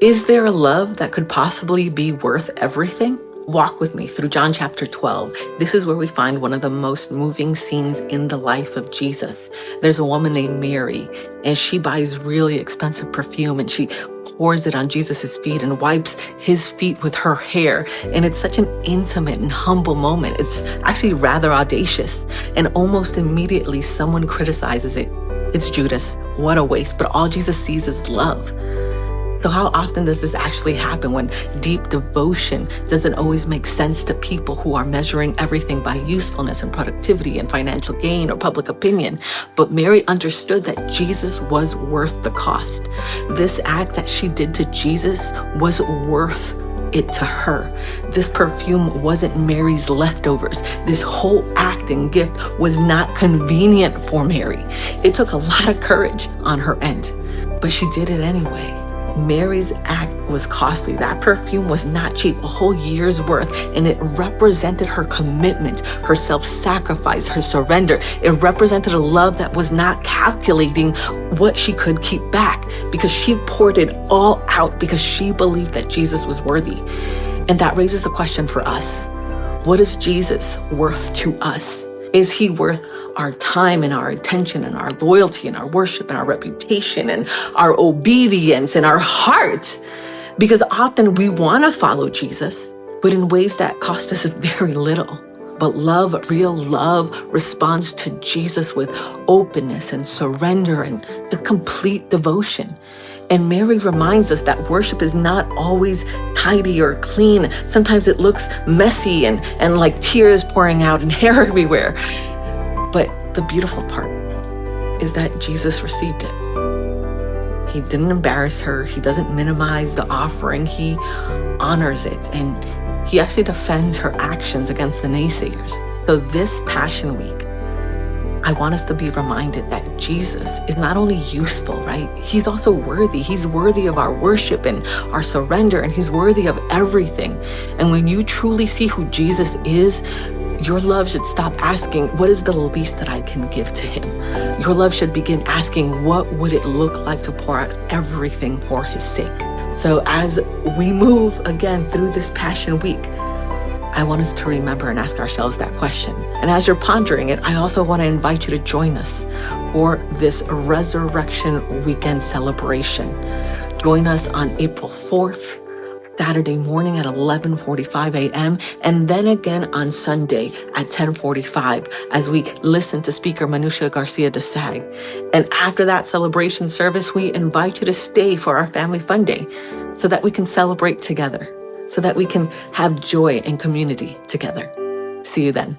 Is there a love that could possibly be worth everything? Walk with me through John chapter 12. This is where we find one of the most moving scenes in the life of Jesus. There's a woman named Mary, and she buys really expensive perfume, and she pours it on Jesus's feet and wipes his feet with her hair. And it's such an intimate and humble moment. It's actually rather audacious. And almost immediately, someone criticizes it. It's Judas. What a waste. But all Jesus sees is love. So how often does this actually happen when deep devotion doesn't always make sense to people who are measuring everything by usefulness and productivity and financial gain or public opinion? But Mary understood that Jesus was worth the cost. This act that she did to Jesus was worth it to her. This perfume wasn't Mary's leftovers. This whole act and gift was not convenient for Mary. It took a lot of courage on her end, but she did it anyway. Mary's act was costly. That perfume was not cheap, a whole year's worth, and it represented her commitment, her self-sacrifice, her surrender. It represented a love that was not calculating what she could keep back, because she poured it all out because she believed that Jesus was worthy. And that raises the question for us: what is Jesus worth to us? Is he worth our time and our attention and our loyalty and our worship and our reputation and our obedience and our heart? Because often we want to follow Jesus, but in ways that cost us very little. But love, real love, responds to Jesus with openness and surrender and the complete devotion. And Mary reminds us that worship is not always tidy or clean. Sometimes it looks messy and like tears pouring out and hair everywhere. But the beautiful part is that Jesus received it. He didn't embarrass her. He doesn't minimize the offering. He honors it. And he actually defends her actions against the naysayers. So this Passion Week, I want us to be reminded that Jesus is not only useful, right? He's also worthy. He's worthy of our worship and our surrender, and he's worthy of everything. And when you truly see who Jesus is, your love should stop asking, what is the least that I can give to him? Your love should begin asking, what would it look like to pour out everything for his sake? So as we move again through this Passion Week, I want us to remember and ask ourselves that question. And as you're pondering it, I also want to invite you to join us for this Resurrection Weekend celebration. Join us on April 4th, Saturday morning at 11:45 a.m. and then again on Sunday at 10:45 as we listen to Speaker Manusia Garcia de Sag. And after that celebration service, we invite you to stay for our Family Fun Day so that we can celebrate together, so that we can have joy and community together. See you then.